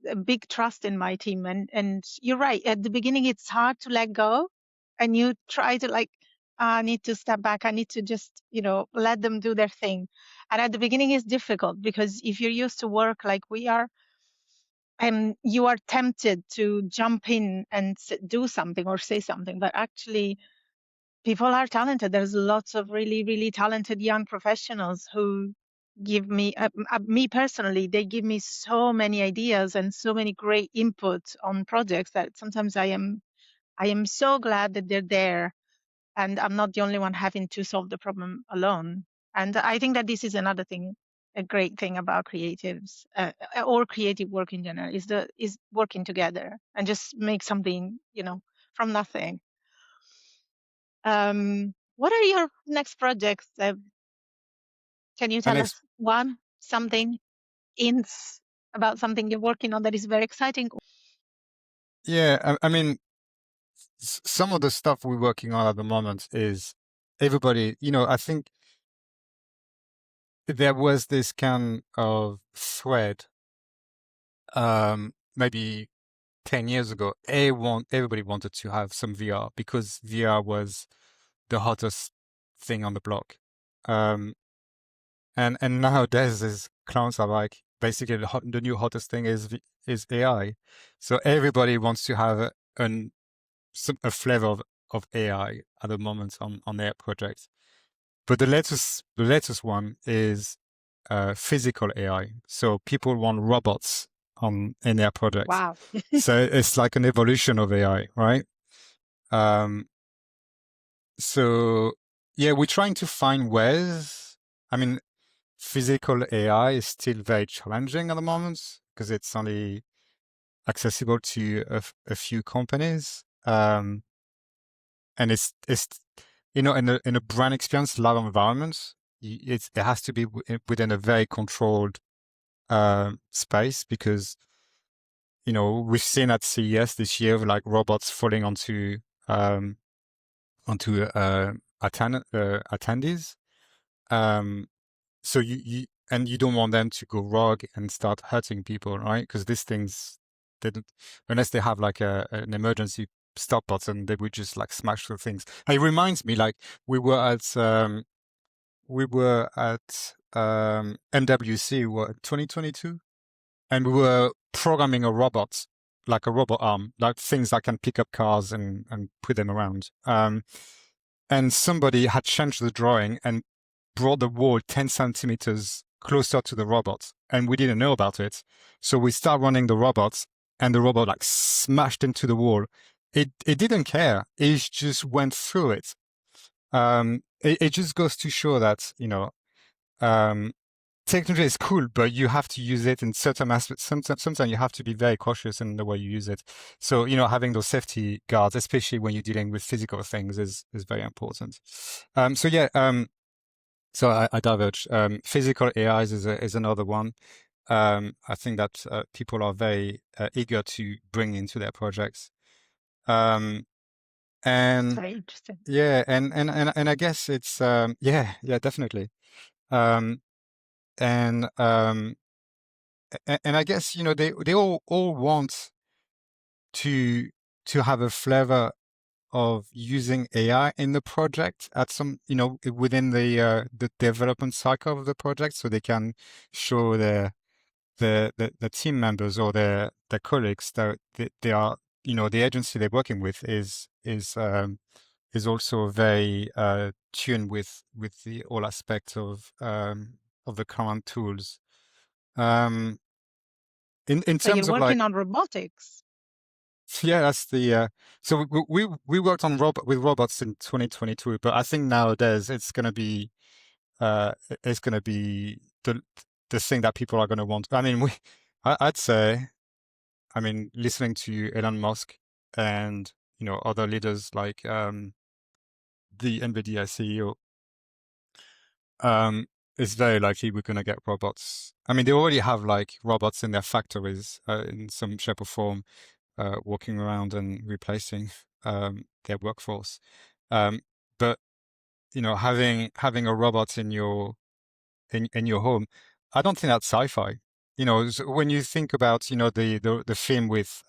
a big trust in my team. And you're right. At the beginning, it's hard to let go, and you try to like, I need to step back. I need to just, let them do their thing. And at the beginning, it's difficult because if you're used to work like we are, and you are tempted to jump in and do something or say something, but actually people are talented. There's lots of really, really talented young professionals who give me, me personally, they give me so many ideas and so many great input on projects that sometimes I am so glad that they're there, and I'm not the only one having to solve the problem alone. And I think that this is another thing, a great thing about creatives, or creative work in general, is working together and just make something, from nothing. What are your next projects? Can you My tell next, us something hints about something you're working on that is very exciting? yeah, I mean, some of the stuff we're working on at the moment is everybody, I think there was this kind of thread, maybe 10 years ago. Everybody wanted to have some VR because VR was the hottest thing on the block. Um, and nowadays, is clowns are like basically the new hottest thing is AI. So everybody wants to have a flavor of AI at the moment on their projects. But the latest one is physical AI. So people want robots in their projects. Wow. So it's like an evolution of AI, right? Um, so yeah, we're trying to find ways. I mean, physical AI is still very challenging at the moment because it's only accessible to a few companies. And it's in a brand experience lab environment, it has to be within a very controlled space because we've seen at CES this year like robots falling um, onto attendees. Um, so you don't want them to go rogue and start hurting people, right? Because these things, they don't, unless they have like an emergency stop button, they would just like smash through things. And it reminds me, like we were at MWC, what, 2022, and we were programming a robot, like a robot arm, like things that can pick up cars and put them around. And somebody had changed the drawing and brought the wall 10 centimeters closer to the robot, and we didn't know about it. So we start running the robots, and the robot like smashed into the wall. It didn't care. It just went through it. It just goes to show that um, technology is cool, but you have to use it in certain aspects. Sometimes you have to be very cautious in the way you use it. So having those safety guards, especially when you're dealing with physical things, is very important. So yeah. So I diverge. Physical AIs is another one. I think that people are very eager to bring into their projects. Um, It's and very interesting. yeah, and I guess it's yeah, definitely. Um, and and I guess they all want to have a flavor of using AI in the project at some, within the development cycle of the project, so they can show the team members or their colleagues that they are, the agency they're working with is also very tuned with the all aspects of the current tools. Um, in So you're terms of like, working on robotics. yeah, that's the so we worked on with robots in 2022, but I think nowadays it's gonna be the thing that people are gonna want. I mean, I'd say, I mean, listening to Elon Musk and other leaders like the NVIDIA CEO, it's very likely we're gonna get robots. I mean, they already have like robots in their factories in some shape or form, walking around and replacing their workforce. Um, but having a robot in your home, I don't think that's sci-fi. When you think about the film with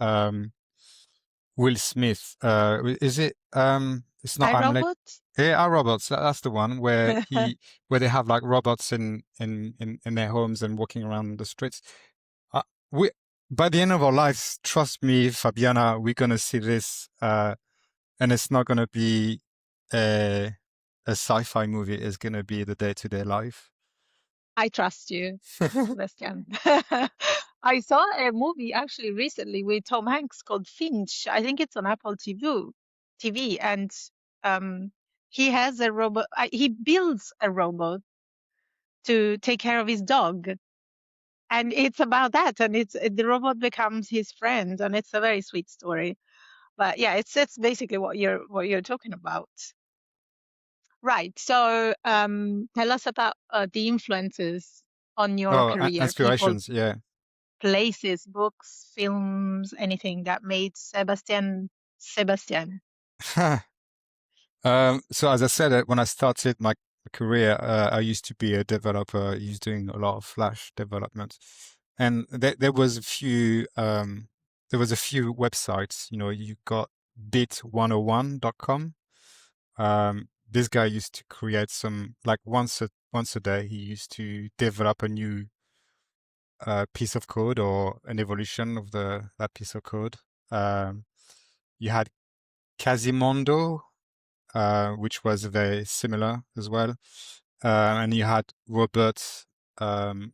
Will Smith, is it it's not I I'm Like, robot. yeah, Our Robots. That's the one where they have like robots in their homes and walking around the streets. We By the end of our lives, trust me, Fabiana, we're gonna see this, and it's not gonna be a sci-fi movie. It's gonna be the day-to-day life. I trust you, Sebastien. I saw a movie actually recently with Tom Hanks called Finch. I think it's on Apple TV, and um, he has a robot. He builds a robot to take care of his dog, and it's about that. And it's the robot becomes his friend, and it's a very sweet story. But yeah, it's basically what you're talking about. Right. So tell us about the influences on your Oh, career, people, inspirations, yeah. places, books, films, anything that made Sebastien Sebastien. So as I said, when I started my career, I used to be a developer. I was doing a lot of Flash development, and there was a few websites. You know, you got bit101.com. This guy used to create some, like, once a day. He used to develop a new piece of code or an evolution of that piece of code. Um, you had Quasimodo, which was very similar as well. And you had Robert Hoggin.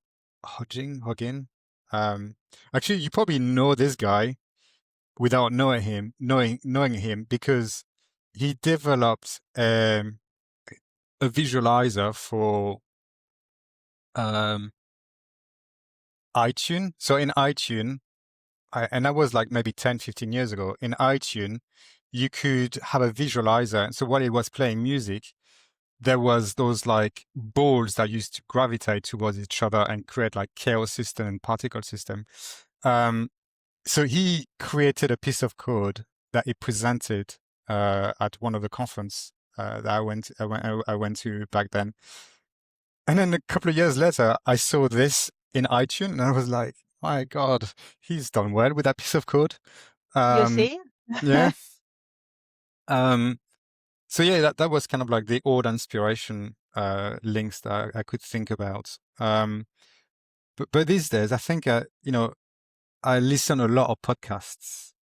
Um, Actually, you probably know this guy without knowing him because he developed a visualizer for um, iTunes. So in iTunes, and that was like maybe 10, 15 years ago, in iTunes, you could have a visualizer. So while it was playing music, there was those like balls that used to gravitate towards each other and create like chaos system and particle system. Um, so he created a piece of code that he presented at one of the conference that I went to back then. And then a couple of years later, I saw this in iTunes, and I was like, "My God, he's done well with that piece of code." You Um, see? yeah. Um, so yeah, that was kind of like the old inspiration links that I could think about. But these days, I think I listen a lot of podcasts.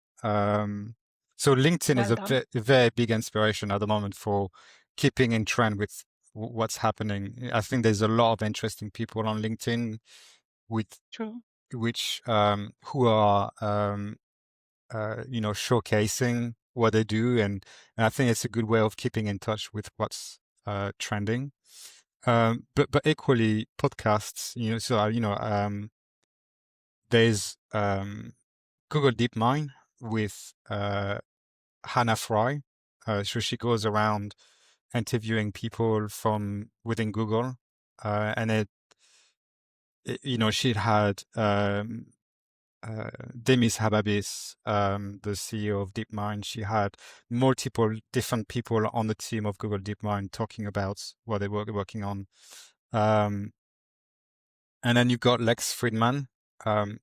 So LinkedIn is Well a done. very big inspiration at the moment for keeping in trend with what's happening. I think there's a lot of interesting people on LinkedIn with True. which who are showcasing what they do, and I think it's a good way of keeping in touch with what's trending. But equally podcasts, there's Google DeepMind with Hannah Fry. So she goes around interviewing people from within Google, and she had Demis Hababis, the CEO of DeepMind. She had multiple different people on the team of Google DeepMind talking about what they were working on. Um, and then you've got Lex Friedman. Um,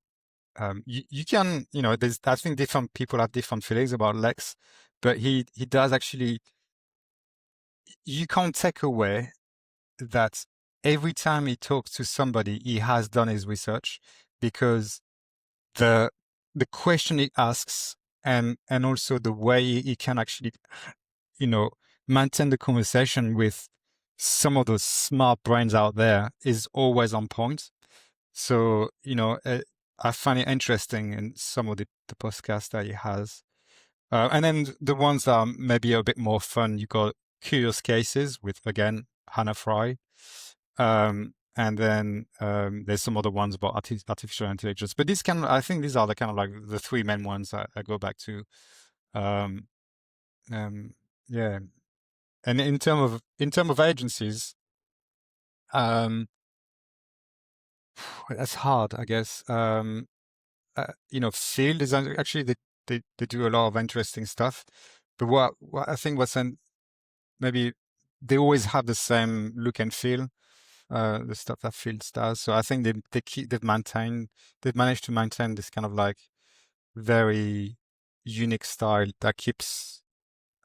you can, there's, I think different people have different feelings about Lex, but he does actually, you can't take away that every time he talks to somebody, he has done his research because the the question he asks and also the way he can actually, you know, maintain the conversation with some of those smart brains out there is always on point. So, I find it interesting in some of the podcasts that he has. And then the ones that are maybe a bit more fun, you got Curious Cases with, again, Hannah Fry. And then there's some other ones about artificial intelligence. But I think these are the kind of like the three main ones I go back to. Um, um, yeah. And in term of agencies, um, that's hard, I guess. Field is actually they do a lot of interesting stuff. But what I think maybe they always have the same look and feel, the stuff that Fields does. So I think they've managed to maintain this kind of like very unique style that keeps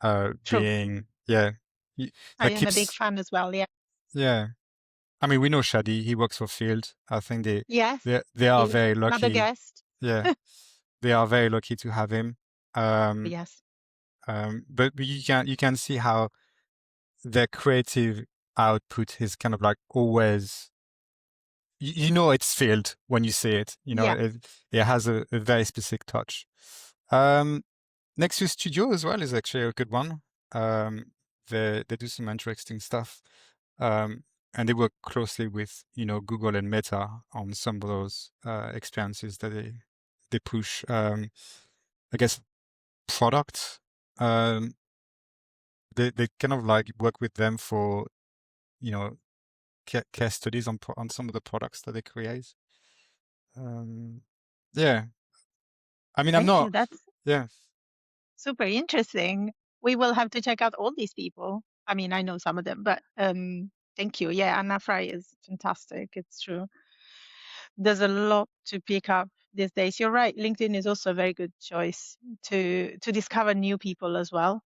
True. being, yeah, I that am a big keeps, fan as well. Yeah. yeah. I mean, we know Shadi, he works for Field. I think Yes. they are very Another lucky. guest. Yeah, they are very lucky to have him. Um, Yes. but you can see how their creative output is kind of like always, it's Field when you see it. Yeah. It has a very specific touch. Um, Nexus Studio as well is actually a good one. Um, they do some interesting stuff. Um, and they work closely with, Google and Meta on some of those experiences that they push. I guess product. Um, they kind of like work with them for, you know, case studies on some of the products that they create. Um, yeah, I mean, I'm Thank not, you. That's yeah, super interesting. We will have to check out all these people. I mean, I know some of them, but thank you. Yeah, Anna Fry is fantastic. It's true. There's a lot to pick up these days. You're right. LinkedIn is also a very good choice to discover new people as well.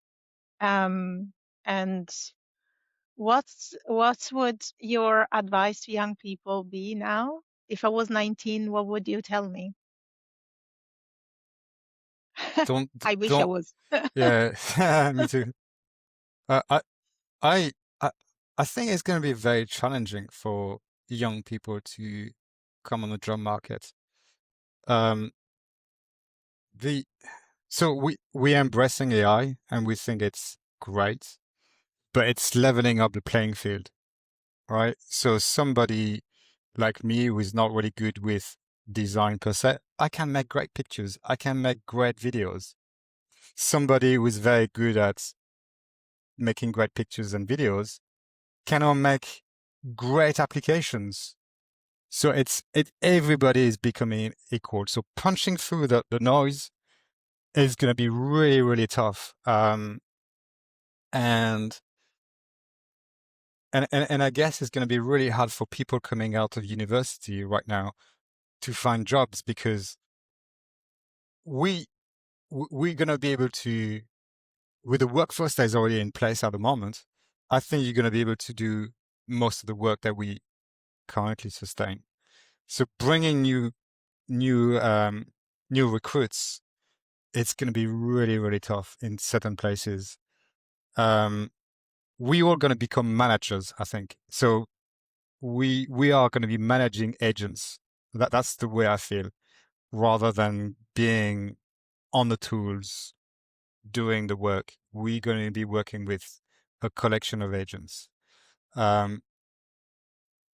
And what would your advice to young people be now? If I was 19, what would you tell me? don't, I wish I don't, was. yeah, me too. Uh, I, I, I, I think it's going to be very challenging for young people to come on the job market. Um, the So we're embracing AI and we think it's great, but it's leveling up the playing field, right? So somebody like me who is not really good with design per se, I can make great pictures. I can make great videos. Somebody who is very good at making great pictures and videos cannot make great applications. So everybody is becoming equal. So punching through the noise is going to be really, really tough. And and I guess it's going to be really hard for people coming out of university right now to find jobs because we we're going to be able to, with the workforce that is already in place at the moment, I think you're going to be able to do most of the work that we currently sustain. So bringing new new recruits, it's going to be really, really tough in certain places. Um, we all going to become managers, I think. So we are going to be managing agents. That's the way I feel, rather than being on the tools doing the work. We're going to be working with a collection of agents. Um,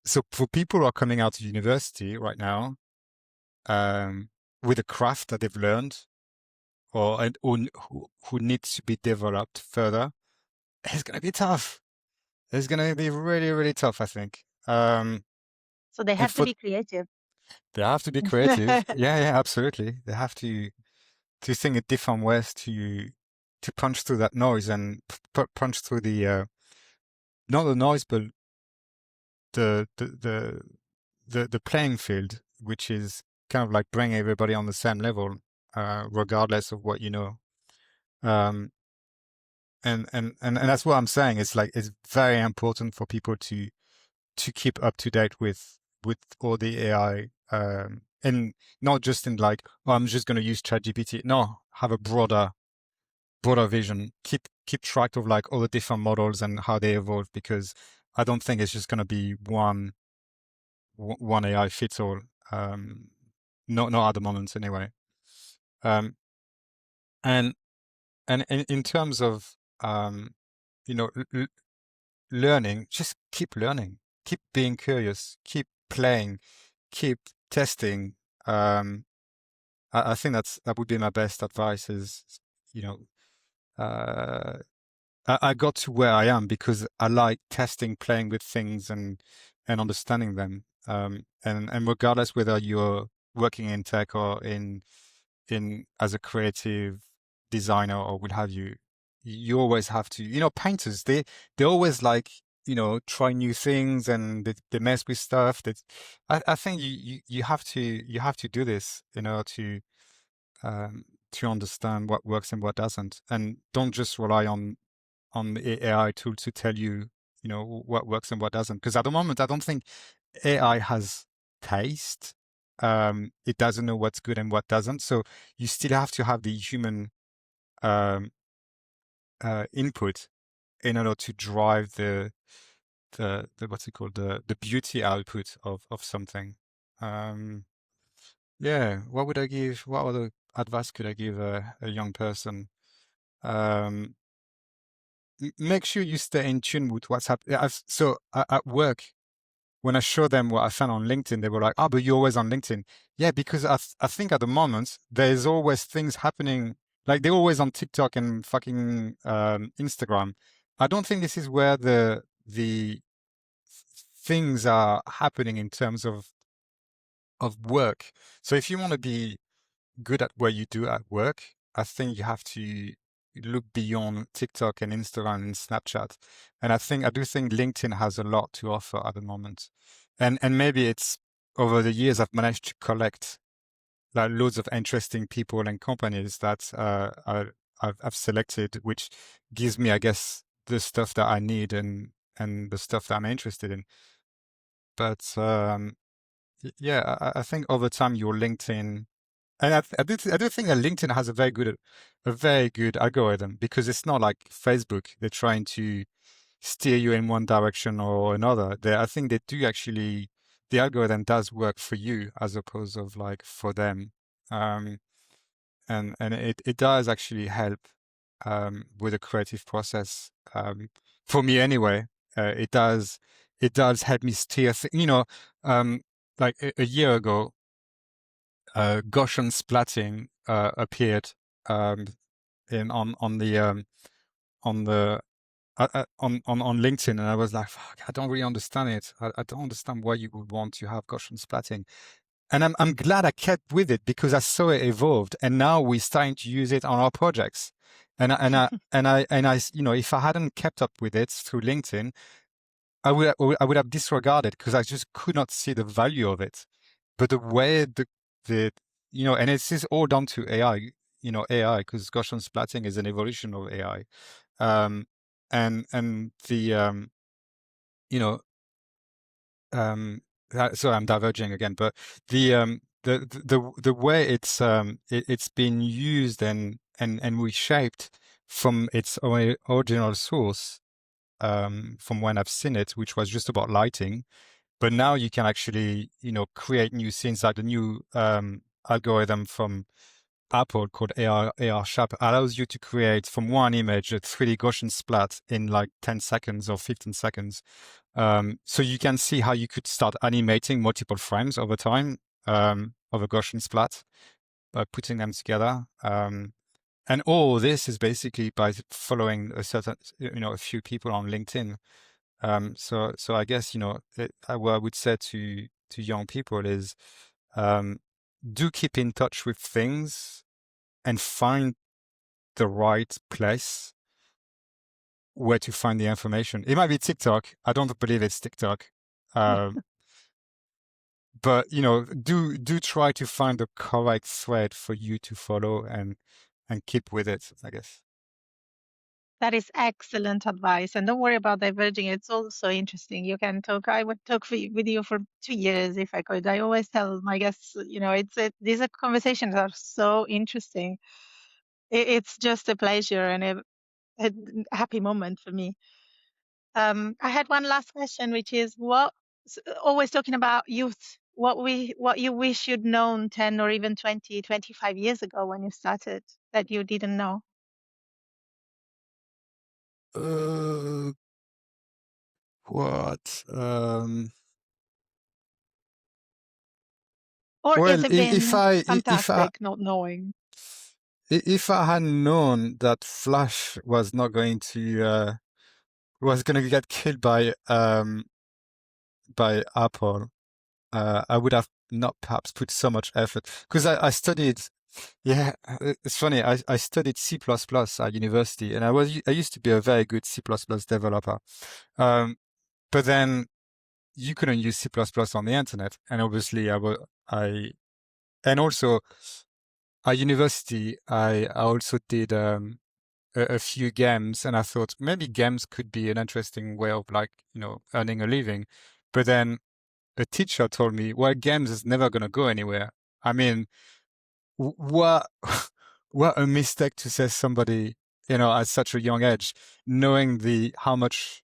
so for people who are coming out of university right now, um, with a craft that they've learned or who needs to be developed further, it's going to be tough. It's going to be really, really tough, I think. So they And have to for be creative. they have to be creative. Yeah, yeah, absolutely. They have to think in different ways to punch through that noise and punch through the not the noise, but the the the the playing field, which is kind of like bring everybody on the same level, regardless of what you know. Um, and that's what I'm saying. It's like it's very important for people to keep up to date with all the AI, and not just in like, oh, I'm just going to use ChatGPT. No, have a broader vision. Keep track of like all the different models and how they evolve, because I don't think it's just going to be one AI fits all. Um, not at the moment anyway. Um, and and in terms of you know, learning, just keep learning, keep being curious, keep playing, keep testing. Um, I think that would be my best advice. Is, you know, uh, I got to where I am because I like testing, playing with things, and understanding them. And regardless whether you're working in tech or in as a creative designer or what have you, you always have to. You know, painters, they always like, you know, try new things and they mess with stuff. That I think you have to do this in order to understand what works and what doesn't, and don't just rely on the AI tool to tell you, you know, what works and what doesn't. Because at the moment, I don't think AI has taste. It doesn't know what's good and what doesn't. So you still have to have the human um, input in order to drive the what's it called, the beauty output of something. Um, yeah. What would I give? What other advice could I give a young person? Um, Make sure you stay in tune with what's happening. So at work, when I show them what I found on LinkedIn, they were like, "Oh, but you're always on LinkedIn." Yeah, because I think at the moment there's always things happening Like they're always on TikTok and fucking Instagram. I don't think this is where the things are happening in terms of work. So if you want to be good at what you do at work, I think you have to look beyond TikTok and Instagram and Snapchat. And I do think LinkedIn has a lot to offer at the moment. And maybe it's over the years I've managed to collect like loads of interesting people and companies that I've selected, which gives me, I guess, the stuff that I need and the stuff that I'm interested in. But yeah, I think over time your LinkedIn, and I do think that LinkedIn has a very good algorithm because it's not like Facebook. They're trying to steer you in one direction or another. I think they do actually, the algorithm does work for you as opposed of like for them. Um, and it does actually help with the creative process. For me anyway, it does help me steer. Um, like a year ago, Gaussian splatting appeared um, in on the on LinkedIn, and I was like, "Fuck, I don't really understand it. I don't understand why you would want to have Gaussian splatting." And I'm glad I kept with it because I saw it evolved, and now we're starting to use it on our projects. If I hadn't kept up with it through LinkedIn, I would have disregarded because I just could not see the value of it. But the way the and this is all down to AI, AI because Gaussian splatting is an evolution of AI. And the you know sorry, I'm diverging again, but the way it's been used and reshaped from its original source, from when I've seen it, which was just about lighting, but now you can actually create new scenes. Like the new algorithm from Apple called AR Sharp allows you to create from one image a 3D Gaussian splat in like 10 seconds or 15 seconds. So you can see how you could start animating multiple frames over time of a Gaussian splat by putting them together. And all this is basically by following a few people on LinkedIn. So I guess, what I would say to young people is, um, do keep in touch with things and find the right place where to find the information. It might be TikTok. I don't believe it's TikTok. Um, but do try to find the correct thread for you to follow and keep with it, I guess. That is excellent advice. And don't worry about diverging. It's also interesting. You can talk. I would talk with you for 2 years if I could. I always tell my guests, these are conversations that are so interesting. It's just a pleasure and a happy moment for me. I had one last question, which is always talking about youth, what you wish you'd known 10 or even 20, 25 years ago when you started that you didn't know. Uh, what? Or Well, has it been fantastic not knowing? if I had known that Flash was going to get killed by Apple, I would have not perhaps put so much effort because I studied. Yeah, it's funny. I studied C++ at university, and I used to be a very good C++ developer. Um, but then you couldn't use C++ on the internet, and obviously I and also at university I also did a few games, and I thought maybe games could be an interesting way of like earning a living. But then a teacher told me, well, games is never going to go anywhere. I mean, what what a mistake to say somebody at such a young age, knowing the how much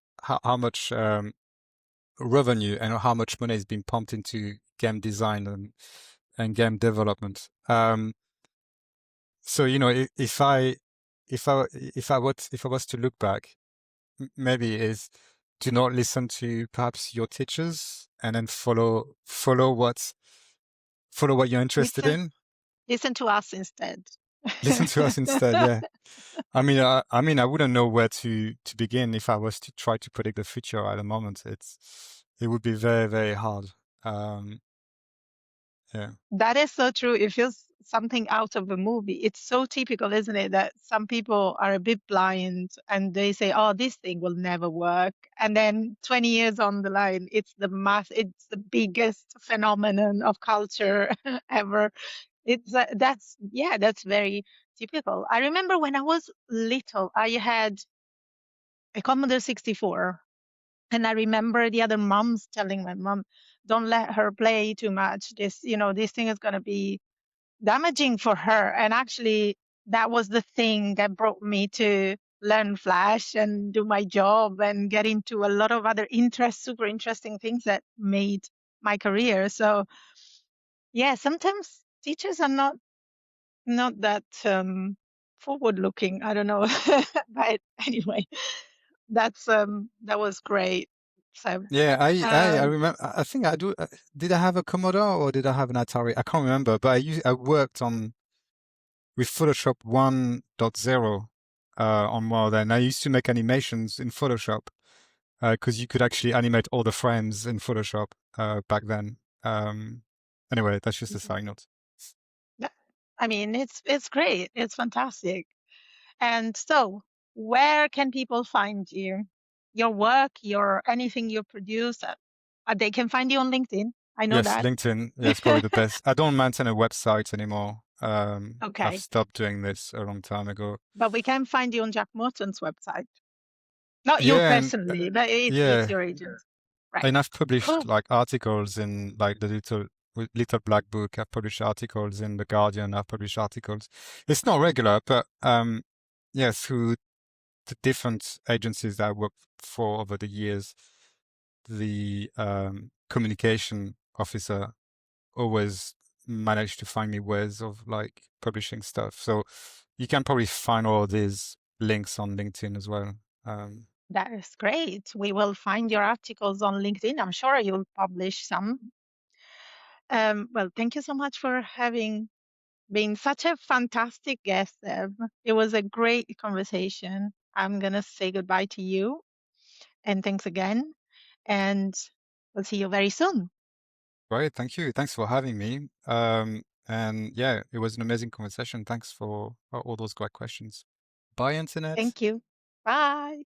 revenue and how much money is being pumped into game design and game development. So if I was to look back, maybe is do not listen to perhaps your teachers and then follow what you're interested Listen, in. listen to us instead. Listen to us instead. Yeah. I mean, I wouldn't know where to begin if I was to try to predict the future at the moment. It would be very, very hard. Um, yeah. That is so true. It feels something out of a movie. It's so typical, isn't it, that some people are a bit blind and they say, "Oh, this thing will never work." And then 20 years on the line, it's the biggest phenomenon of culture ever. That's very typical. I remember when I was little, I had a Commodore 64. And I remember the other moms telling my mom, "Don't let her play too much. This thing is going to be damaging for her." And actually, that was the thing that brought me to learn Flash and do my job and get into a lot of other super interesting things that made my career. So yeah, sometimes teachers are not that forward looking. I don't know. But anyway, that was great. So Yeah, I um, remember. I think I do. Did I have a Commodore or did I have an Atari? I can't remember. But I worked on with Photoshop 1.0 on one of them. I used to make animations in Photoshop because you could actually animate all the frames in Photoshop back then. Anyway, that's just a side note. yeah, I mean, it's great. It's fantastic. And so, where can people find you? Your work, your anything you produce. They can find you on LinkedIn. I know Yes, that. LinkedIn. Yeah, it's probably the best. I don't maintain a website anymore. I've Okay, stopped doing this a long time ago. but we can find you on Jack Morton's website. Not you Yeah, and personally, but it's yeah, your agent. Right. and I've published Cool. like articles in like the little black book. I've published articles in the Guardian. I've published articles. It's not regular, but yeah, through the different agencies that I worked for over the years, the communication officer always managed to find me ways of like publishing stuff. So you can probably find all these links on LinkedIn as well. Um, That is great. We will find your articles on LinkedIn. I'm sure you'll publish some. Well, thank you so much for having been such a fantastic guest, Deb. It was a great conversation. I'm going to say goodbye to you and thanks again. And we'll see you very soon. Great, thank you. Thanks for having me. And yeah, it was an amazing conversation. Thanks for all those great questions. Bye, Internet. Thank you. Bye.